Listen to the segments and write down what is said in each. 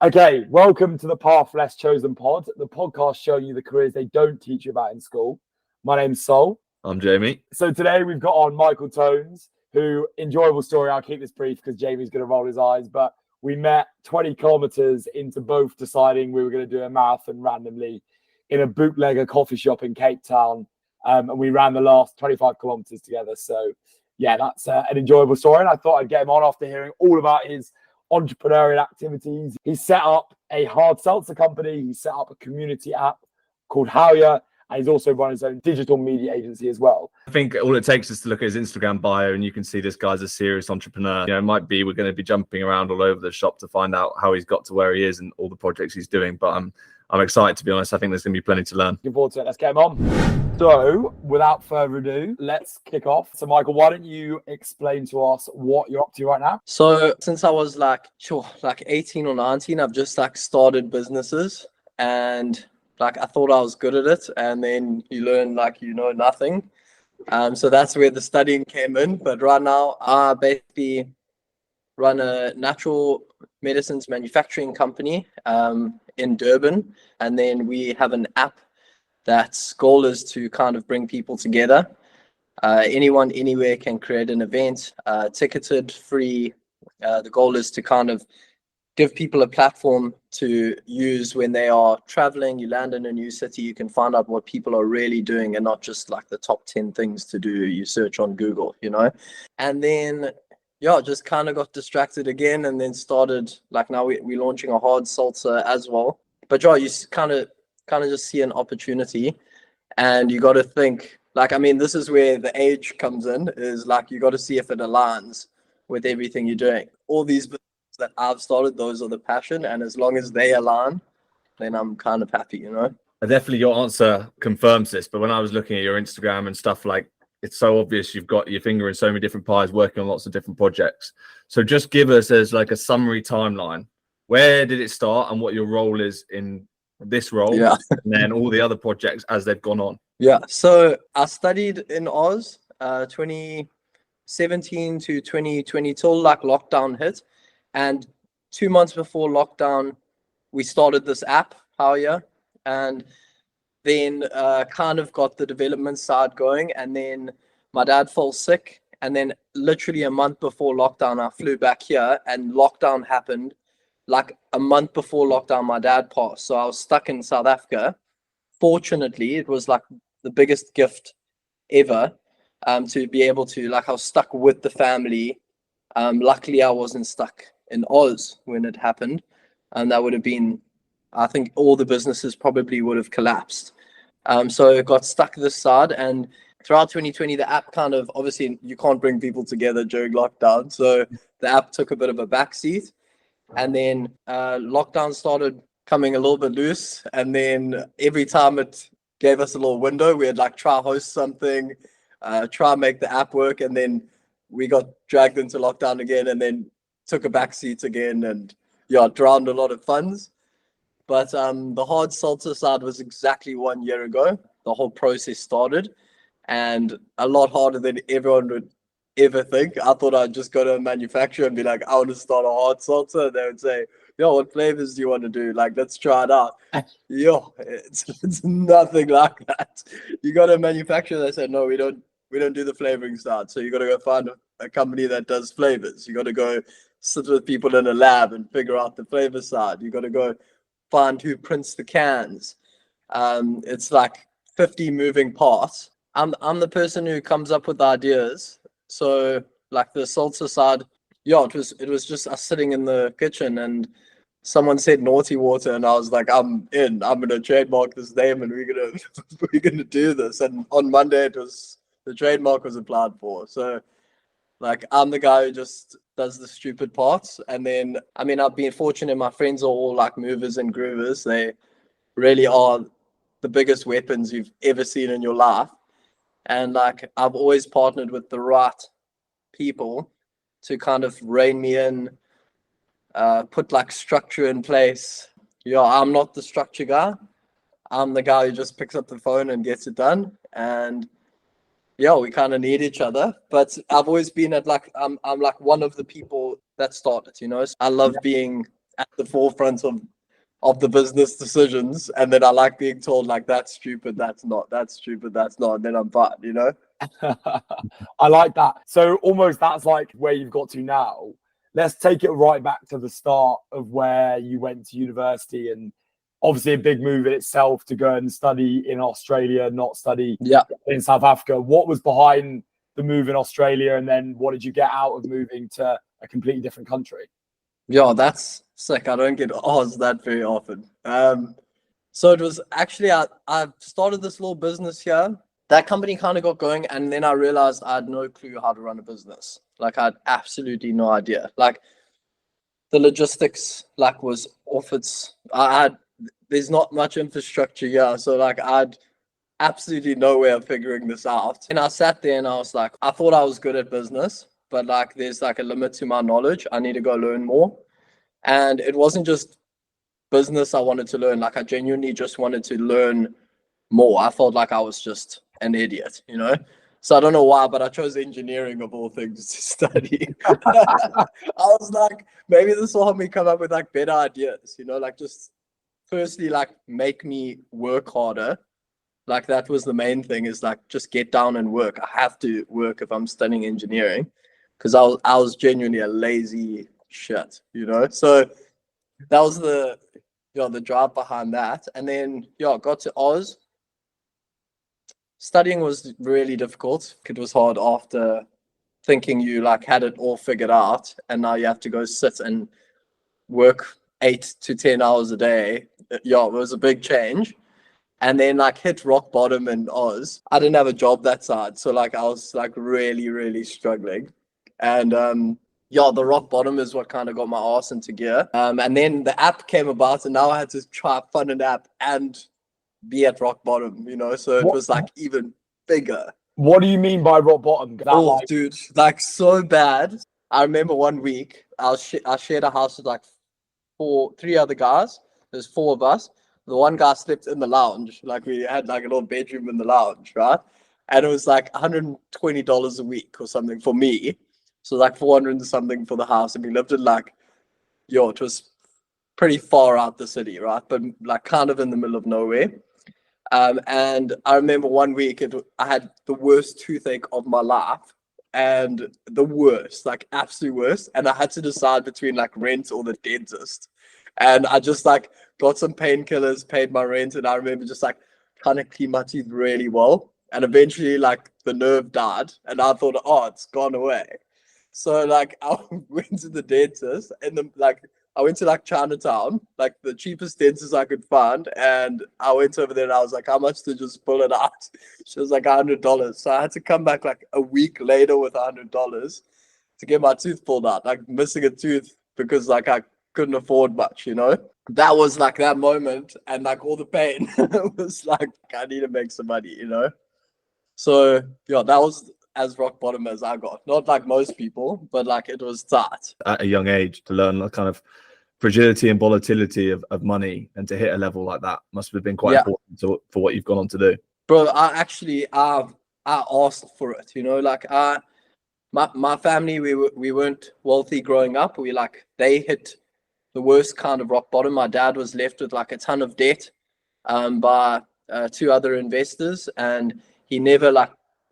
Okay, welcome to the Path Less Chosen pod, the podcast showing you the careers they don't teach you about in school. My name's Sol. I'm Jamie. So today we've got on Michael Tones, who, enjoyable story, I'll keep this brief because Jamie's going to roll his eyes, but we met 20 kilometers into both deciding we were going to do a marathon randomly in a bootlegger coffee shop in Cape Town, and we ran the last 25 kilometers together. So yeah, that's an enjoyable story, and I thought I'd get him on after hearing all about his entrepreneurial activities. He set up a hard seltzer company. He set up a community app called Howya, and he's also run his own digital media agency as well. I think all it takes is to look at his Instagram bio and you can see this guy's a serious entrepreneur. You know, it might be we're going to be jumping around all over the shop to find out how he's got to where he is and all the projects he's doing. But I'm excited, to be honest. I think there's going to be plenty to learn. Looking forward to it. Let's get him on. So, without further ado, let's kick off. So, Michael, why don't you explain to us what you're up to right now? So, since I was like 18 or 19, I've just started businesses, and I thought I was good at it, and then you learn nothing. So that's where the studying came in. But right now, I basically run a natural medicines manufacturing company in Durban, and then we have an app that's goal is to kind of bring people together. Anyone, anywhere can create an event, ticketed, free. The goal is to kind of give people a platform to use when they are traveling. You land in a new city, you can find out what people are really doing and not just the top 10 things to do you search on Google, And then, just kind of got distracted again and then started, now we're launching a hard seltzer as well. But you kind of just see an opportunity and you got to think, this is where the age comes in, is you got to see if it aligns with everything you're doing. All these that I've started, those are the passion, and as long as they align, then I'm kind of happy, Definitely your answer confirms this, but when I was looking at your Instagram and stuff, it's so obvious you've got your finger in so many different pies, working on lots of different projects. So just give us as a summary timeline. Where did it start and what your role is in this role, and then all the other projects as they've gone on? So I studied in Oz 2017 to 2020 till lockdown hit. And 2 months before lockdown, we started this app, Howya, and then kind of got the development side going. And then my dad fell sick. And then literally a month before lockdown, I flew back here and lockdown happened. A month before lockdown, my dad passed. So I was stuck in South Africa. Fortunately, it was the biggest gift ever to be able to, I was stuck with the family. Luckily, I wasn't stuck in Oz when it happened, and that would have been, I think all the businesses probably would have collapsed. So it got stuck this side, and throughout 2020 the app kind of, obviously you can't bring people together during lockdown, so the app took a bit of a backseat, and then lockdown started coming a little bit loose, and then every time it gave us a little window, we had try host something, try make the app work, and then we got dragged into lockdown again, and then took a backseat again, and drowned a lot of funds. But the hard seltzer side was exactly 1 year ago. The whole process started, and a lot harder than everyone would ever think. I thought I'd just go to a manufacturer and be like, I want to start a hard seltzer. They would say, what flavors do you want to do? Let's try it out. It's nothing like that. You got a manufacturer that said, no, we don't do the flavoring side. So you got to go find a company that does flavors. You got to go sit with people in a lab and figure out the flavor side. You got to go find who prints the cans. It's 50 moving parts. I'm the person who comes up with ideas. So the seltzer side, it was just us sitting in the kitchen and someone said naughty water, and I was like, I'm gonna trademark this name and we're gonna do this. And on Monday the trademark was applied for. So I'm the guy who just does the stupid parts. And then, I've been fortunate. My friends are all movers and groovers. They really are the biggest weapons you've ever seen in your life. And I've always partnered with the right people to kind of rein me in, put structure in place. I'm not the structure guy. I'm the guy who just picks up the phone and gets it done. And we kind of need each other. But I've always been at I'm one of the people that started, I love being at the forefront of the business decisions, and then I like being told like that's stupid, that's not, that's stupid, that's not, and then I'm fine, you know. I like that. So almost that's like where you've got to now. Let's take it right back to the start of where you went to university, and obviously a big move in itself to go and study in Australia, not study in South Africa. What was behind the move in Australia, and then what did you get out of moving to a completely different country? Yeah, that's sick. I don't get asked that very often. So it was actually I started this little business here. That company kind of got going, and then I realized I had no clue how to run a business. Like I had absolutely no idea. Like the logistics was off its. There's not much infrastructure here, so like I had absolutely no way of figuring this out. And I sat there and I was like, I thought I was good at business, but like there's like a limit to my knowledge. I need to go learn more. And it wasn't just business I wanted to learn. Like I genuinely just wanted to learn more. I felt like I was just an idiot, you know? So I don't know why, but I chose engineering of all things to study. I was like, maybe this will help me come up with like better ideas, you know, like just firstly, like make me work harder. Like that was the main thing, is like just get down and work. I have to work if I'm studying engineering, because I was genuinely a lazy shit, you know. So that was the drive behind that. And then got to Oz. Studying was really difficult. It was hard after thinking you like had it all figured out, and now you have to go sit and work 8 to 10 hours a day. It was a big change. And then like hit rock bottom in Oz. I didn't have a job that side, so like I was like really, really struggling. And the rock bottom is what kind of got my ass into gear. And then the app came about, and now I had to try fund an app and be at rock bottom, you know. So it was like even bigger. What do you mean by rock bottom? Dude, like so bad. I remember one week I shared a house with like 3 other guys. There's 4 of us. The one guy slept in the lounge. Like we had like a little bedroom in the lounge, right? And it was like $120 a week or something for me. So like 400 and something for the house. And we lived in like, it was pretty far out the city, right? But like kind of in the middle of nowhere. And I remember one week I had the worst toothache of my life, and the worst, like absolute worst. And I had to decide between like rent or the dentist. And I just like got some painkillers, paid my rent, and I remember just like trying to clean my teeth really well. And eventually like the nerve died, and I thought, oh, it's gone away. So like I went to the dentist, and I went to like Chinatown, like the cheapest dentist I could find, and I went over there and I was like, how much to just pull it out? She was like $100. So I had to come back like a week later with $100 to get my tooth pulled out, like missing a tooth because like I couldn't afford much, you know. That was like that moment, and like all the pain was like, I need to make some money, you know. So that was as rock bottom as I got. Not like most people, but like it was tight. At a young age to learn the kind of fragility and volatility of money, and to hit a level like that must have been quite important for what you've gone on to do. Bro, I asked for it, you know, like my family, we weren't wealthy growing up. They hit the worst kind of rock bottom. My dad was left with like a ton of debt by 2 other investors, and he never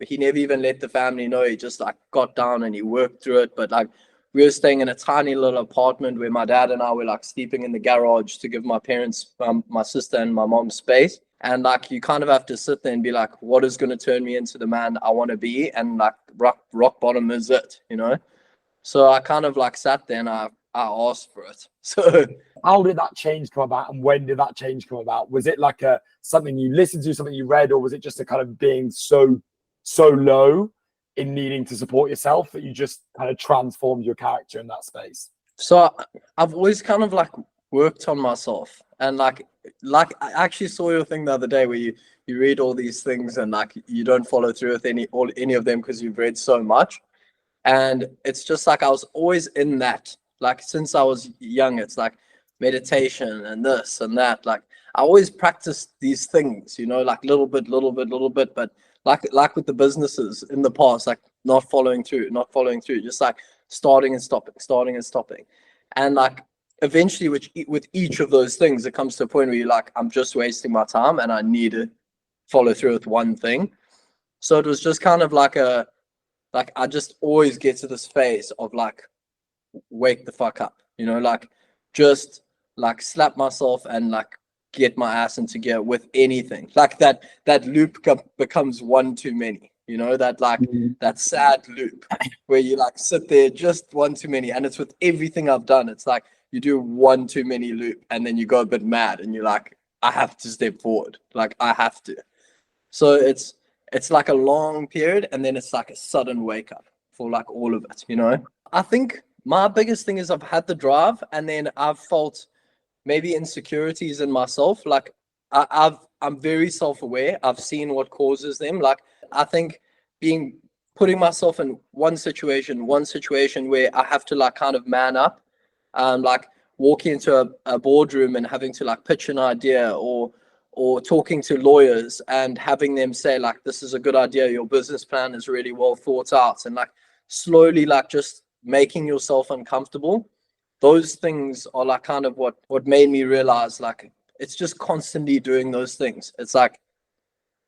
even let the family know. He just like got down and he worked through it. But like we were staying in a tiny little apartment where my dad and I were like sleeping in the garage to give my parents, my sister and my mom space. And like you kind of have to sit there and be like, what is going to turn me into the man I want to be? And like rock bottom is it, you know? So I kind of like sat there and I asked for it. So how did that change come about, and when did that change come about? Was it like something you listened to, something you read, or was it just a kind of being so low in needing to support yourself that you just kind of transformed your character in that space? So I've always kind of like worked on myself, and like I actually saw your thing the other day where you read all these things and like you don't follow through with any of them because you've read so much. And it's just like I was always in that, like since I was young. It's like meditation and this and that. Like I always practiced these things, you know, like little bit, but like with the businesses in the past, like not following through, just like starting and stopping. And like eventually with each of those things, it comes to a point where you're like, I'm just wasting my time and I need to follow through with one thing. So it was just kind of like I just always get to this phase of like, wake the fuck up, like just like slap myself and like get my ass into gear with anything. Like that loop becomes one too many, that like that sad loop where you like sit there just one too many. And it's with everything I've done. It's like you do one too many loop and then you go a bit mad and you're like, I have to step forward. Like I have to. So it's like a long period and then it's like a sudden wake up for like all of it, I think my biggest thing is I've had the drive and then I've felt maybe insecurities in myself. Like I'm very self-aware. I've seen what causes them. Like I think putting myself in one situation where I have to like kind of man up, like walking into a boardroom and having to like pitch an idea or talking to lawyers and having them say like, this is a good idea, your business plan is really well thought out, and like slowly like just making yourself uncomfortable. Those things are like kind of what made me realize like it's just constantly doing those things. It's like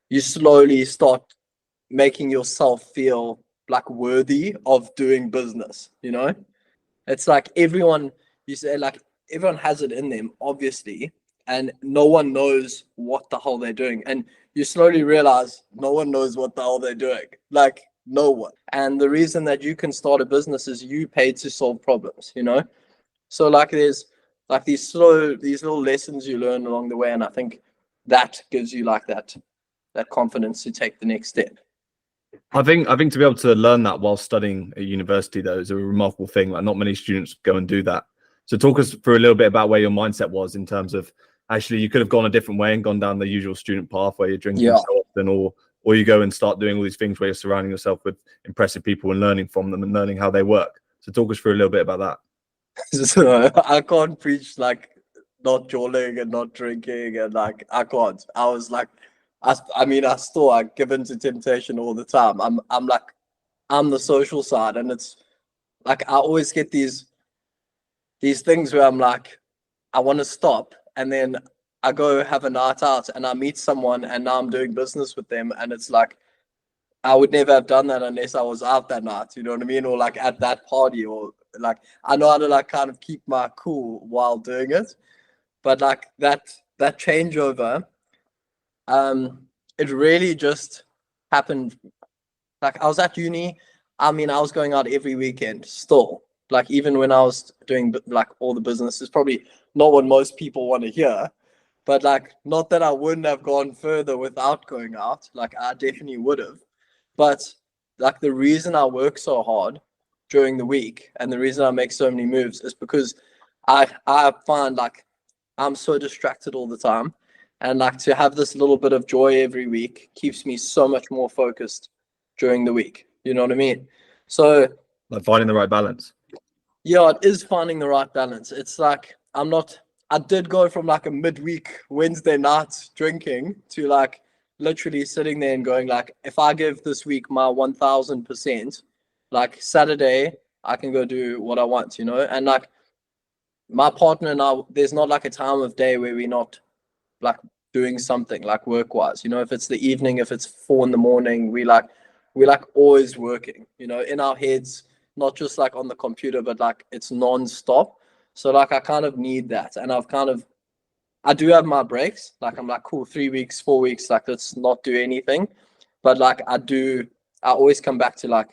you slowly start making yourself feel like worthy of doing business, It's like everyone has it in them, obviously, and no one knows what the hell they're doing. And you slowly realize no one knows what the hell they're doing. Like no one. And the reason that you can start a business is you paid to solve problems, So like there's like these little lessons you learn along the way. And I think that gives you like that confidence to take the next step. I think to be able to learn that while studying at university, though, is a remarkable thing. Like not many students go and do that. So talk us through a little bit about where your mindset was in terms of actually you could have gone a different way and gone down the usual student path where you're drinking so often, or you go and start doing all these things where you're surrounding yourself with impressive people and learning from them and learning how they work. So talk us through a little bit about that. So I can't preach like not jolling and not drinking and like I can't. I was like, I give in to temptation all the time. I'm the social side, and it's like I always get these things where I'm like, I want to stop, and then I go have a night out and I meet someone and now I'm doing business with them, and it's like I would never have done that unless I was out that night, you know what I mean? Or like at that party, or like I know how to like kind of keep my cool while doing it. But like that changeover, it really just happened. Like I was at uni, I was going out every weekend still. Like even when I was doing like all the business, is probably not what most people want to hear, but like not that I wouldn't have gone further without going out. Like I definitely would have. But like the reason I work so hard during the week and the reason I make so many moves is because I find like I'm so distracted all the time, and like to have this little bit of joy every week keeps me so much more focused during the week. You know what I mean? So Like finding the right balance. Yeah, it is finding the right balance. It's like I did go from like a midweek Wednesday night drinking to like literally sitting there and going like, if I give this week my 1000%, like Saturday, I can go do what I want, And like my partner and I, there's not like a time of day where we're not like doing something like work-wise, if it's the evening, if it's 4 a.m, we're like always working, in our heads, not just like on the computer, but like it's non-stop. So like I kind of need that, and I do have my breaks. Like I'm like, cool, 3 weeks, 4 weeks, like let's not do anything. But like I always come back to like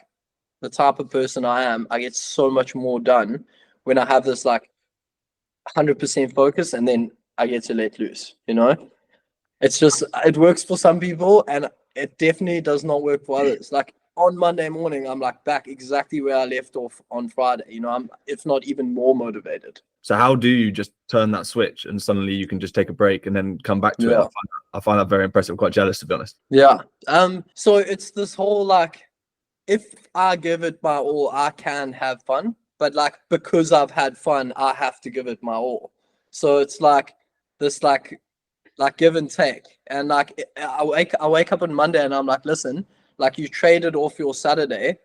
the type of person I am. I get so much more done when I have this like 100% focus, and then I get to let loose, It's just, it works for some people and it definitely does not work for others. Like on Monday morning, I'm like back exactly where I left off on Friday. I'm, if not even more motivated. So how do you just turn that switch and suddenly you can just take a break and then come back to it? I find that very impressive. I'm quite jealous, to be honest. Yeah. So it's this whole like, if I give it my all, I can have fun. But like, because I've had fun, I have to give it my all. So it's like this like give and take. And like I wake up on Monday and I'm like, listen, like you traded off your Saturday,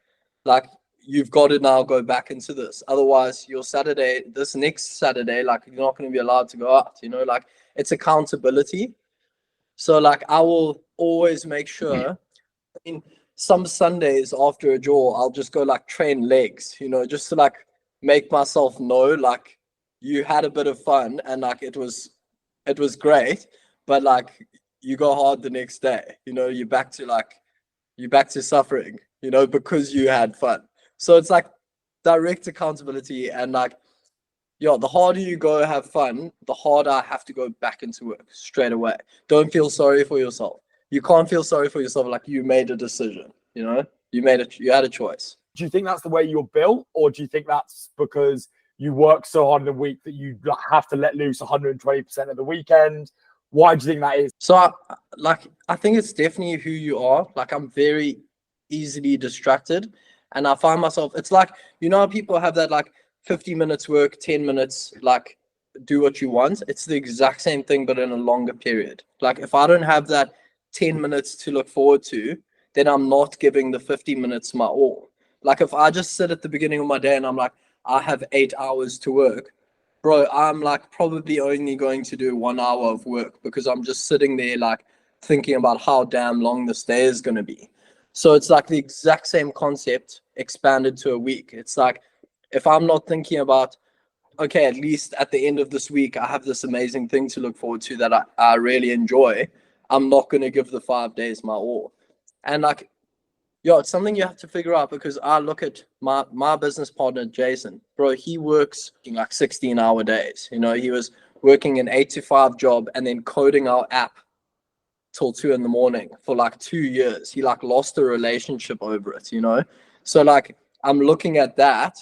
like you've got to now go back into this. Otherwise, your Saturday, this next Saturday, like you're not going to be allowed to go out, you know, like it's accountability. So like I will always make sure, I mean, some Sundays after a draw, I'll just go like train legs, you know, just to like make myself know like you had a bit of fun and like it was great, but like you go hard the next day, you know, you're back to suffering, you know, because you had fun. So it's like direct accountability, and like, yeah, the harder you go have fun, the harder I have to go back into work straight away. Don't feel sorry for yourself. You can't feel sorry for yourself, like you made a decision, you know, you had a choice. Do you think that's the way you're built, or do you think that's because you work so hard in the week that you have to let loose 120% of the weekend? Why do you think that is? So I think it's definitely who you are. Like I'm very easily distracted, and I find myself, it's like, you know how people have that like 50 minutes work, 10 minutes like do what you want. It's the exact same thing, but in a longer period. Like if I don't have that 10 minutes to look forward to, then I'm not giving the 50 minutes my all. Like if I just sit at the beginning of my day and I'm like, I have 8 hours to work, bro, I'm like probably only going to do 1 hour of work because I'm just sitting there like thinking about how damn long this day is going to be. So it's like the exact same concept expanded to a week. It's like, if I'm not thinking about, okay, at least at the end of this week, I have this amazing thing to look forward to that I really enjoy, I'm not going to give the 5 days my all. And like, yeah, it's something you have to figure out, because I look at my business partner, Jason, bro, he works in like 16-hour days. You know, he was working an 8 to 5 job and then coding our app till 2 in the morning for like 2 years. He like lost a relationship over it, you know? So like, I'm looking at that,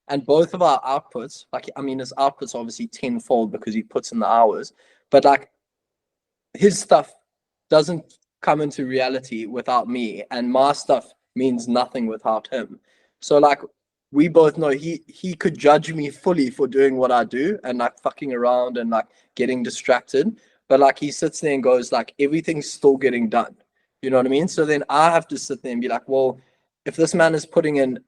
and both of our outputs, like, I mean, his outputs obviously tenfold because he puts in the hours, but like his stuff doesn't come into reality without me, and my stuff means nothing without him. So like, we both know he could judge me fully for doing what I do and like fucking around and like getting distracted, but like he sits there and goes like, everything's still getting done. You know what I mean? So then I have to sit there and be like, well, if this man is putting in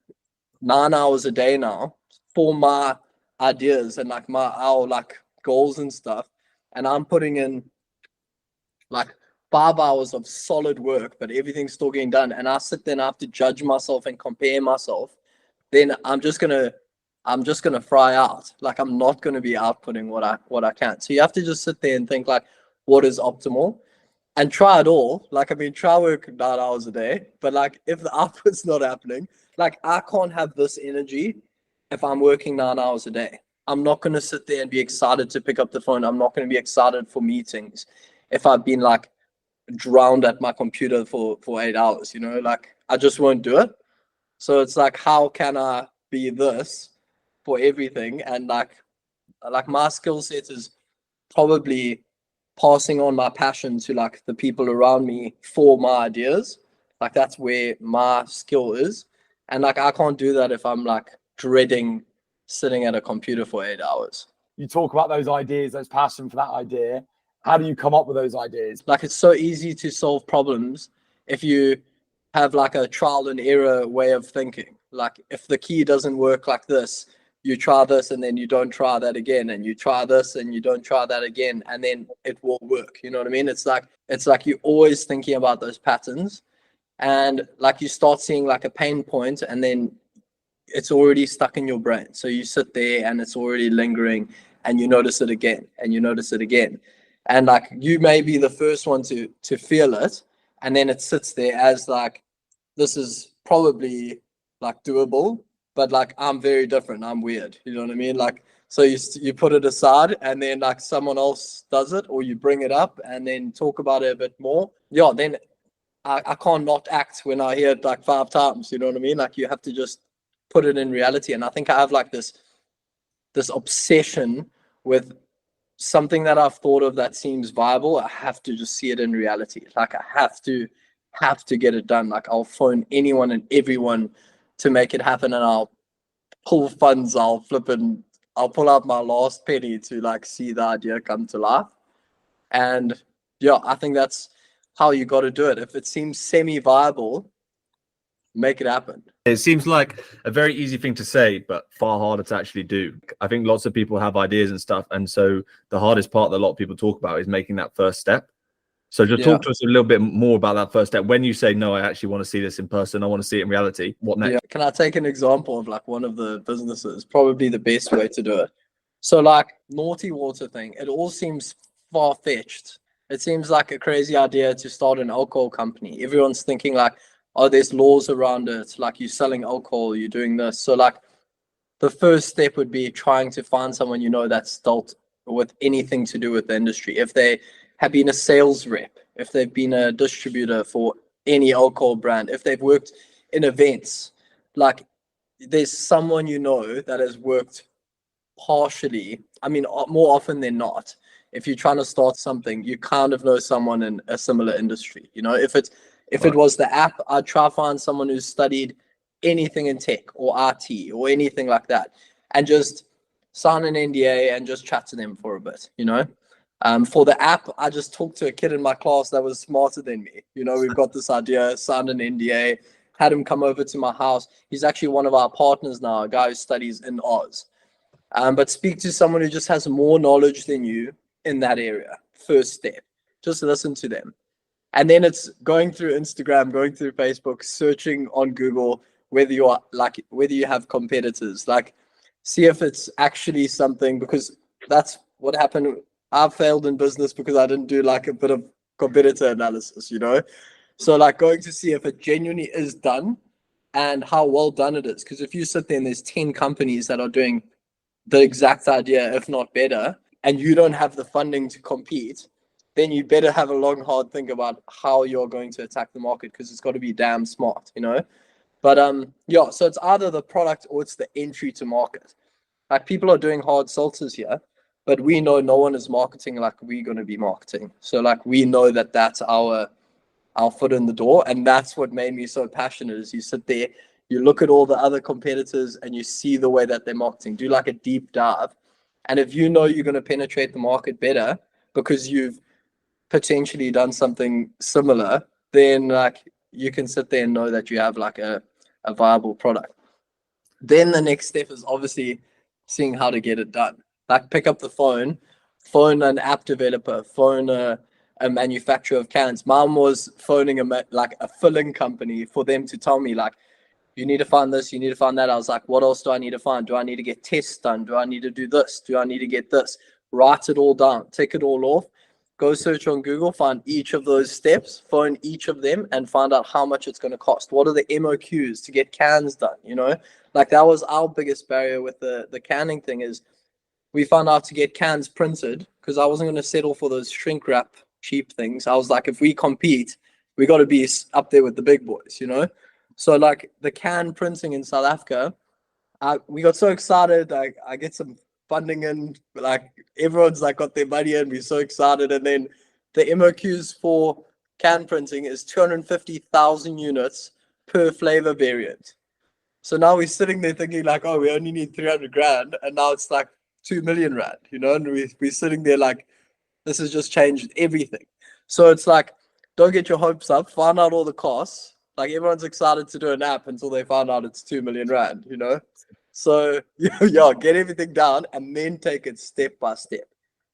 9 hours a day now for my ideas and like our like goals and stuff, and I'm putting in like 5 hours of solid work, but everything's still getting done, and I sit there and I have to judge myself and compare myself, then I'm just gonna fry out. Like I'm not gonna be outputting what I can. So you have to just sit there and think like, what is optimal, and try it all. Like, I mean, try work 9 hours a day, but like if the output's not happening, like I can't have this energy if I'm working 9 hours a day. I'm not gonna sit there and be excited to pick up the phone. I'm not gonna be excited for meetings if I've been like drowned at my computer for 8 hours, you know, like I just won't do it. So it's like, how can I be this for everything? And like my skill set is probably passing on my passion to like the people around me for my ideas. Like that's where my skill is. And like I can't do that if I'm like dreading sitting at a computer for 8 hours. You talk about those ideas, those passion for that idea. How do you come up with those ideas? Like it's so easy to solve problems if you have like a trial and error way of thinking. Like if the key doesn't work like this, you try this and then you don't try that again, and you try this and you don't try that again, and then it will work. You know what I mean? It's like you're always thinking about those patterns, and like you start seeing like a pain point, and then it's already stuck in your brain. So you sit there and it's already lingering, and you notice it again and you notice it again. And like you may be the first one to feel it, and then it sits there as like, this is probably like doable, but like I'm very different, I'm weird, you know what I mean? Like, so you put it aside, and then like someone else does it, or you bring it up and then talk about it a bit more. Yeah, then I can't not act when I hear it like 5 times, you know what I mean? Like you have to just put it in reality. And I think I have like this obsession with something that I've thought of that seems viable. I have to just see it in reality. Like I have to get it done. Like I'll phone anyone and everyone to make it happen, and I'll pull funds, I'll pull out my last penny to like see the idea come to life. And yeah, I think that's how you got to do it. If it seems semi-viable, make it happen. It seems like a very easy thing to say, but far harder to actually do. I think lots of people have ideas and stuff. And so the hardest part that a lot of people talk about is making that first step. So just talk to us a little bit more about that first step. When you say, no, I actually want to see this in person, I want to see it in reality, what next? Yeah. Can I take an example of like one of the businesses? Probably the best way to do it. So like Naughty Water thing, it all seems far-fetched. It seems like a crazy idea to start an alcohol company. Everyone's thinking like, oh, there's laws around it. Like you're selling alcohol, you're doing this. So like the first step would be trying to find someone you know that's dealt with anything to do with the industry. If they have been a sales rep, if they've been a distributor for any alcohol brand, if they've worked in events, like there's someone you know that has worked partially. I mean, more often than not, if you're trying to start something, you kind of know someone in a similar industry. You know, if it was the app, I'd try to find someone who's studied anything in tech or RT or anything like that, and just sign an NDA and just chat to them for a bit, you know. For the app, I just talked to a kid in my class that was smarter than me. You know, we've got this idea, signed an NDA, had him come over to my house. He's actually one of our partners now, a guy who studies in Oz. But speak to someone who just has more knowledge than you in that area. First step, just listen to them. And then it's going through Instagram, going through Facebook, searching on Google, whether you have competitors, like see if it's actually something, because that's what happened. I failed in business because I didn't do like a bit of competitor analysis, you know? So like going to see if it genuinely is done and how well done it is. Because if you sit there and there's 10 companies that are doing the exact idea, if not better, and you don't have the funding to compete, then you better have a long, hard think about how you're going to attack the market, because it's got to be damn smart, you know? But yeah, so it's either the product or it's the entry to market. Like people are doing hard seltzers here, but we know no one is marketing like we're going to be marketing. So like we know that that's our foot in the door, and that's what made me so passionate. Is you sit there, you look at all the other competitors, and you see the way that they're marketing. Do like a deep dive, and if you know you're going to penetrate the market better because you've potentially done something similar, then like you can sit there and know that you have like a viable product. Then the next step is obviously seeing how to get it done. Like pick up the phone an app developer, phone a manufacturer of cans. Mom was phoning a filling company for them to tell me like, you need to find this, you need to find that. I was like, what else do I need to find? Do I need to get tests done? Do I need to do this? Do I need to get this? Write it all down, take it all off, go search on Google, find each of those steps, phone each of them, and find out how much it's going to cost. What are the MOQs to get cans done? You know, like that was our biggest barrier with the canning thing, is we found out to get cans printed, because I wasn't going to settle for those shrink wrap cheap things. I was like, if we compete, we got to be up there with the big boys, you know? So like the can printing in South Africa, we got so excited. Like I get some funding in, like everyone's like got their money in, we're so excited. And then the MOQs for can printing is 250,000 units per flavor variant. So now we're sitting there thinking like, oh, we only need 300 grand. And now it's like 2 million rand, you know, and we're sitting there like, this has just changed everything. So it's like, don't get your hopes up, find out all the costs. Like everyone's excited to do an app until they find out it's 2 million rand, you know? So yeah, get everything down and then take it step by step.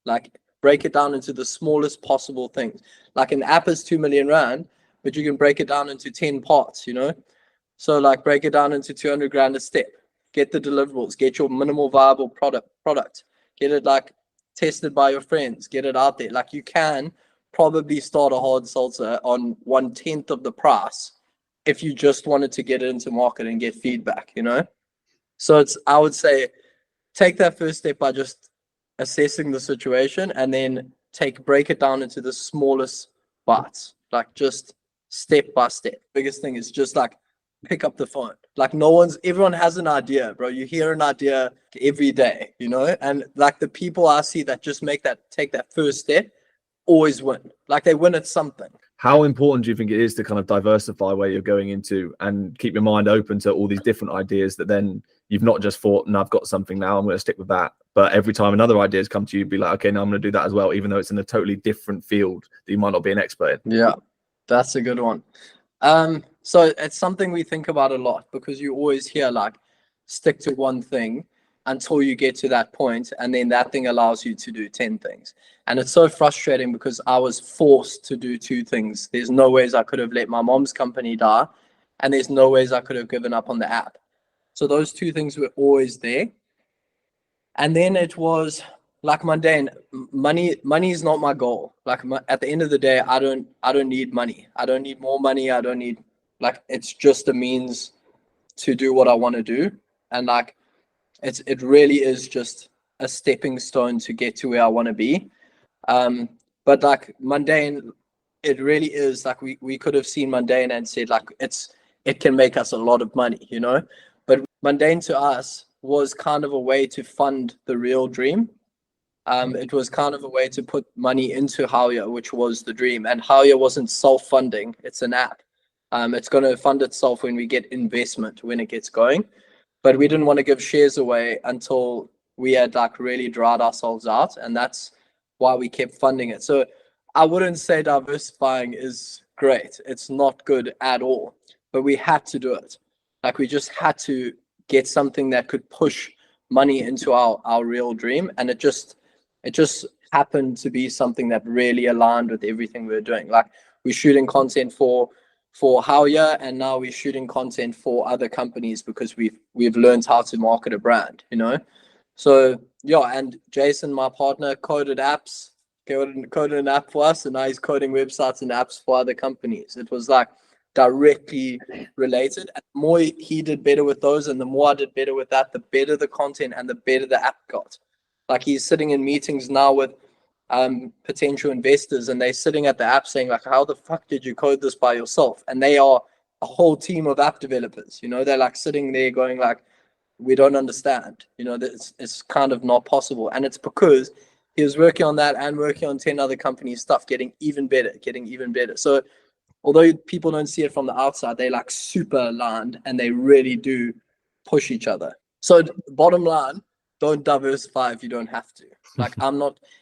Like break it down into the smallest possible things. Like an app is 2 million rand, but you can break it down into 10 parts, you know? So like break it down into 200 grand a step. Get the deliverables, get your minimal viable product, get it like tested by your friends, get it out there. Like you can probably start a hard seltzer on 1/10 of the price if you just wanted to get it into market and get feedback, you know? So I would say take that first step by just assessing the situation, and then break it down into the smallest bites, like just step by step. Biggest thing is just like pick up the phone. Like everyone has an idea, bro. You hear an idea every day, you know, and like the people I see that just take that first step always win. Like they win at something. How important do you think it is to kind of diversify where you're going into and keep your mind open to all these different ideas, that then you've not just thought, no, I've got something now, I'm going to stick with that. But every time another idea has come to you, be like, okay, now I'm going to do that as well, even though it's in a totally different field that you might not be an expert in. Yeah, that's a good one. So it's something we think about a lot, because you always hear like stick to one thing until you get to that point, and then that thing allows you to do 10 things. And it's so frustrating because I was forced to do 2 things. There's no ways I could have let my mom's company die, and there's no ways I could have given up on the app. So those 2 things were always there. And then it was like mundane. Money is not my goal. Like at the end of the day, I don't need money. I don't need more money. I don't need, like, it's just a means to do what I want to do. And like, it really is just a stepping stone to get to where I want to be. But like mundane, it really is like, we could have seen mundane and said like, it can make us a lot of money, you know, but mundane to us was kind of a way to fund the real dream. It was kind of a way to put money into Howya, which was the dream. And Howya wasn't self-funding. It's an app. It's going to fund itself when we get investment, when it gets going. But we didn't want to give shares away until we had like really dried ourselves out. And that's why we kept funding it. So I wouldn't say diversifying is great. It's not good at all. But we had to do it. Like we just had to get something that could push money into our real dream. And it just happened to be something that really aligned with everything we were doing. Like we're shooting content for Howya, and now we're shooting content for other companies because we've learned how to market a brand, you know. So yeah, and Jason, my partner, coded an app for us, and now he's coding websites and apps for other companies. It was like directly related. And the more he did better with those, and the more I did better with that, the better the content and the better the app got. Like he's sitting in meetings now with potential investors, and they're sitting at the app saying like, how the fuck did you code this by yourself? And they are a whole team of app developers, you know. They're like sitting there going like, we don't understand, you know, that it's kind of not possible. And it's because he was working on that and working on 10 other companies' stuff, getting even better. So although people don't see it from the outside, they like super aligned and they really do push each other. So bottom line, don't diversify if you don't have to. Like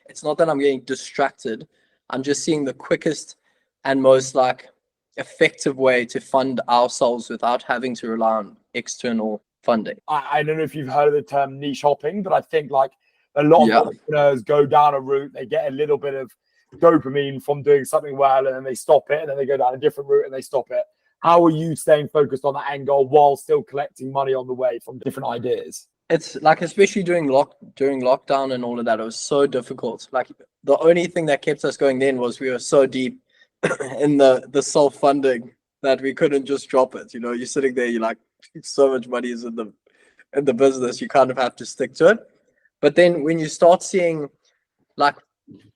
it's not that I'm getting distracted. I'm just seeing the quickest and most like effective way to fund ourselves without having to rely on external funding. I don't know if you've heard of the term niche hopping, but I think like a lot of entrepreneurs go down a route, they get a little bit of dopamine from doing something well, and then they stop it, and then they go down a different route and they stop it. How are you staying focused on that end goal while still collecting money on the way from different ideas? It's like, especially during lockdown and all of that, it was so difficult. Like the only thing that kept us going then was we were so deep in the self-funding that we couldn't just drop it. You know, you're sitting there, you're like, so much money is in the business, you kind of have to stick to it. But then when you start seeing like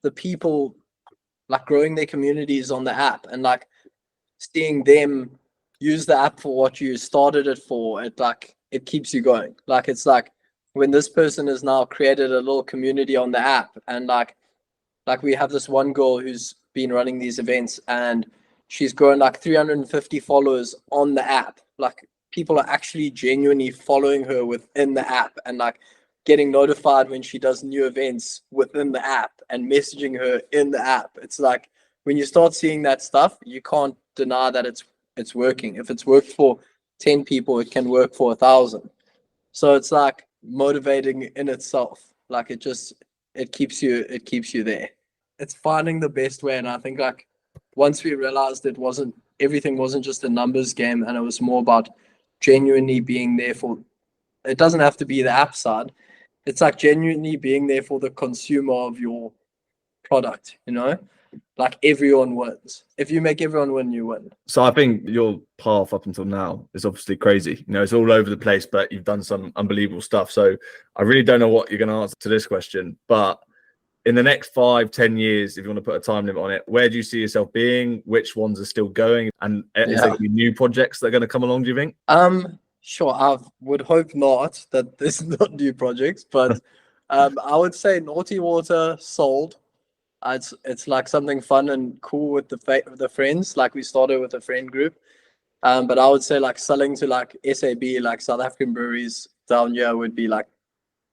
the people like growing their communities on the app, and like seeing them use the app for what you started it for, it keeps you going. Like it's like when this person has now created a little community on the app, and like we have this one girl who's been running these events, and she's grown like 350 followers on the app. Like people are actually genuinely following her within the app, and like getting notified when she does new events within the app and messaging her in the app. It's like when you start seeing that stuff, you can't deny that it's working. If it's worked for 10 people, it can work for 1,000. So it's like motivating in itself. Like it keeps you there. It's finding the best way. And I think like once we realized everything wasn't just a numbers game, and it was more about genuinely being there for, it doesn't have to be the app side. It's like genuinely being there for the consumer of your product, you know? Like everyone wins. If you make everyone win, you win. So I think your path up until now is obviously crazy. You know, it's all over the place, but you've done some unbelievable stuff. So I really don't know what you're going to answer to this question, but in the next 5-10 years, if you want to put a time limit on it, where do you see yourself being? Which ones are still going? And is there new projects that are going to come along, do you think? Sure. I would hope not that there's not new projects, but I would say Naughty Water sold. It's like something fun and cool with the friends. Like we started with a friend group, but I would say like selling to like SAB, like South African breweries down here, would be like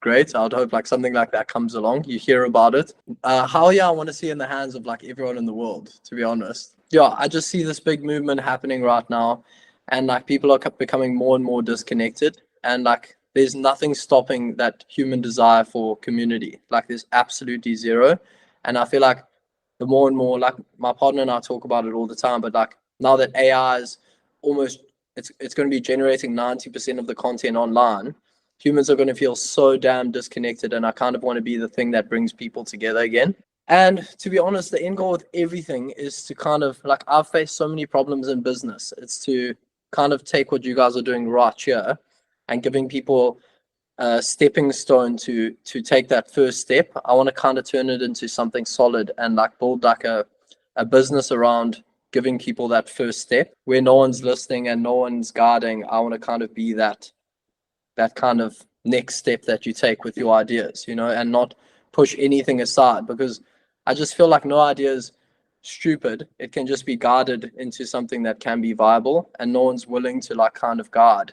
great. I would hope like something like that comes along. You hear about it. Howya, I want to see in the hands of like everyone in the world, to be honest. Yeah, I just see this big movement happening right now. and like people are becoming more and more disconnected, and like there's nothing stopping that human desire for community. Like there's absolutely zero. And I feel like the more and more, like my partner and I talk about it all the time, but like now that AI is almost, it's going to be generating 90% of the content online, humans are going to feel so damn disconnected. And I kind of want to be the thing that brings people together again. And to be honest, the end goal with everything is to kind of like, I've faced so many problems in business. It's to kind of take what you guys are doing right here and giving people a stepping stone to take that first step. I want to kind of turn it into something solid and like build like a business around giving people that first step where no one's listening and no one's guiding. I want to kind of be that kind of next step that you take with your ideas, you know, and not push anything aside, because I just feel like no idea is stupid. It can just be guided into something that can be viable, and no one's willing to like kind of guide.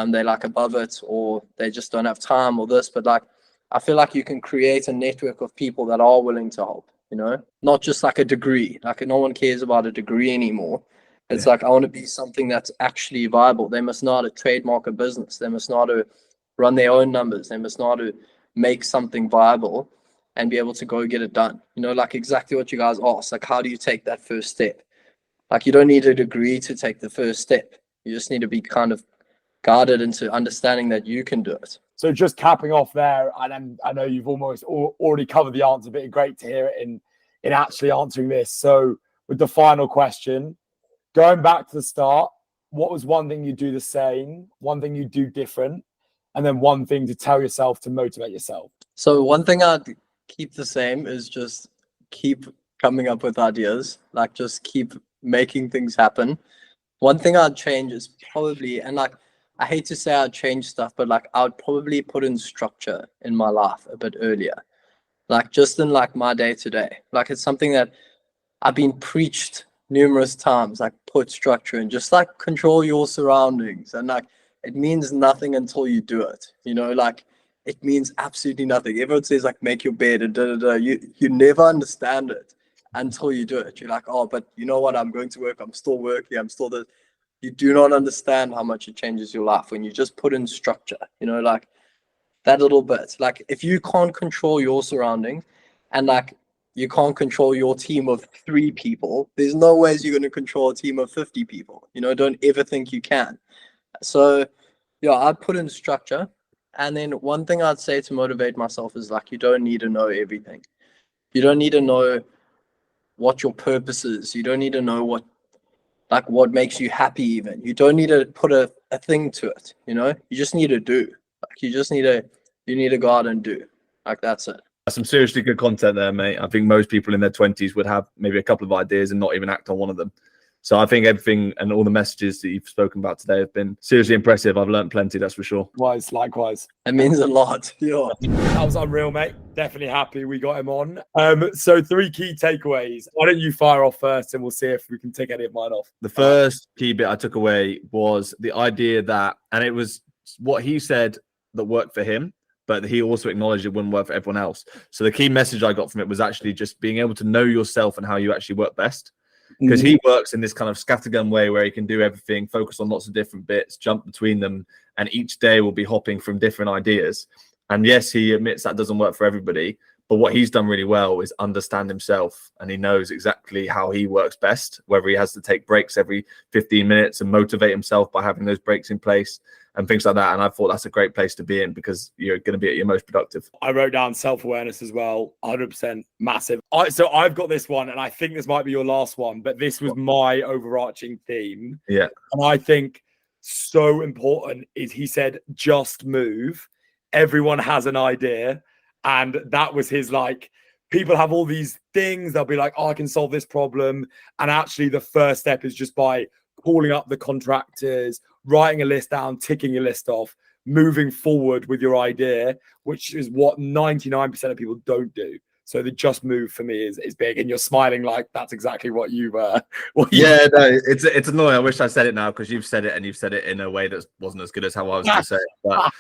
They're like above it, or they just don't have time or this, but like I feel like you can create a network of people that are willing to help, you know, not just like a degree. Like no one cares about a degree anymore. It's like I want to be something that's actually viable. They must know how to trademark a business. They must know how to run their own numbers. They must know how to make something viable and be able to go get it done. You know, like exactly what you guys asked. Like, how do you take that first step? Like, you don't need a degree to take the first step. You just need to be kind of guided into understanding that you can do it. So just capping off there, and I know you've almost already covered the answer, but it's great to hear it in actually answering this. So with the final question, going back to the start, what was one thing you do the same, one thing you do different, and then one thing to tell yourself to motivate yourself? So one thing I'd keep the same is just keep coming up with ideas, like just keep making things happen. One thing I'd change is probably, and like I hate to say I'd change stuff, but like I would probably put in structure in my life a bit earlier. Like just in like my day to day. Like it's something that I've been preached numerous times, like put structure and just like control your surroundings. And like it means nothing until you do it. You know, like it means absolutely nothing. Everyone says like make your bed and da da da. You never understand it until you do it. You're like, oh, but you know what? I'm going to work. I'm still working. I'm still this. You do not understand how much it changes your life when you just put in structure, you know, like that little bit. Like if you can't control your surroundings and like you can't control your team of 3 people, there's no ways you're going to control a team of 50 people. You know, don't ever think you can. So yeah, I'd put in structure. And then one thing I'd say to motivate myself is like, you don't need to know everything. You don't need to know what your purpose is. You don't need to know what makes you happy even. You don't need to put a thing to it, you know? You just need to do. Like you need to go out and do. Like that's it. Some seriously good content there, mate. I think most people in their 20s would have maybe a couple of ideas and not even act on one of them. So I think everything and all the messages that you've spoken about today have been seriously impressive. I've learned plenty, that's for sure. Likewise. It means a lot. Yeah. That was unreal, mate. Definitely happy we got him on. So 3 key takeaways. Why don't you fire off first and we'll see if we can take any of mine off. The first key bit I took away was the idea that, and it was what he said that worked for him, but he also acknowledged it wouldn't work for everyone else. So the key message I got from it was actually just being able to know yourself and how you actually work best. Because he works in this kind of scattergun way where he can do everything, focus on lots of different bits, jump between them, and each day will be hopping from different ideas. And yes, he admits that doesn't work for everybody, but what he's done really well is understand himself, and he knows exactly how he works best, whether he has to take breaks every 15 minutes and motivate himself by having those breaks in place and things like that. And I thought that's a great place to be in because you're going to be at your most productive. I wrote down self-awareness as well, 100% massive. So I've got this one, and I think this might be your last one, but this was my overarching theme. Yeah. And I think so important is he said, just move. Everyone has an idea. And that was his, like, people have all these things. They'll be like, oh, I can solve this problem. And actually the first step is just by calling up the contractors, writing a list down, ticking your list off, moving forward with your idea, which is what 99% of people don't do. So the just move for me is big, and you're smiling like that's exactly what you no, it's annoying. I wish I said it now because you've said it, and you've said it in a way that wasn't as good as how I was going to say it.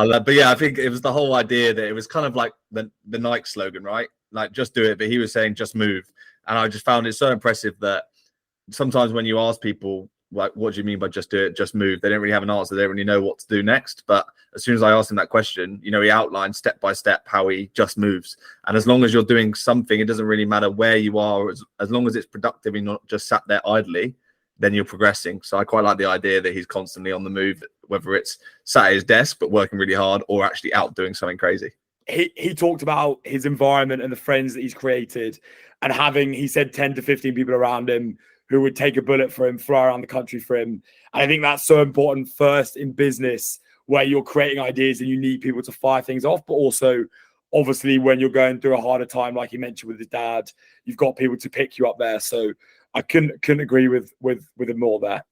But yeah, I think it was the whole idea that it was kind of like the Nike slogan, right? Like just do it, but he was saying just move, and I just found it so impressive that sometimes when you ask people like, what do you mean by just do it, just move? They don't really have an answer. They don't really know what to do next. But as soon as I asked him that question, you know, he outlined step by step how he just moves. And as long as you're doing something, it doesn't really matter where you are, as long as it's productive and not just sat there idly, then you're progressing. So I quite like the idea that he's constantly on the move, whether it's sat at his desk but working really hard or actually out doing something crazy. He talked about his environment and the friends that he's created, and having, he said, 10 to 15 people around him who would take a bullet for him, fly around the country for him. And I think that's so important, first in business, where you're creating ideas and you need people to fire things off, but also obviously when you're going through a harder time, like he mentioned with his dad, you've got people to pick you up there. So I couldn't agree with him more there.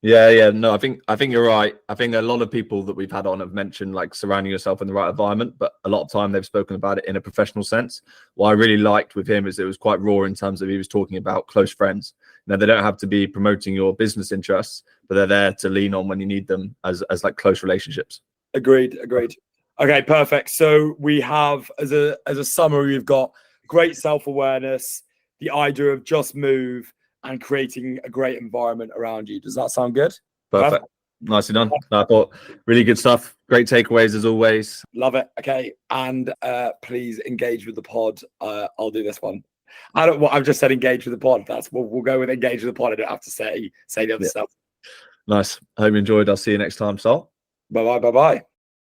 Yeah, no, I think you're right. I think a lot of people that we've had on have mentioned like surrounding yourself in the right environment, but a lot of time they've spoken about it in a professional sense. What I really liked with him is it was quite raw in terms of he was talking about close friends. Now, they don't have to be promoting your business interests, but they're there to lean on when you need them as like close relationships. Agreed. Okay, perfect. So we have, as a summary, we've got great self-awareness, the idea of just move, and creating a great environment around you. Does that sound good? Perfect. Nicely done. I thought really good stuff. Great takeaways as always. Love it. Okay. And please engage with the pod. I'll do this one. I've just said engage with the pod. We'll go with engage with the pod. I don't have to say the other stuff. Nice. I hope you enjoyed. I'll see you next time, Sol. Bye-bye.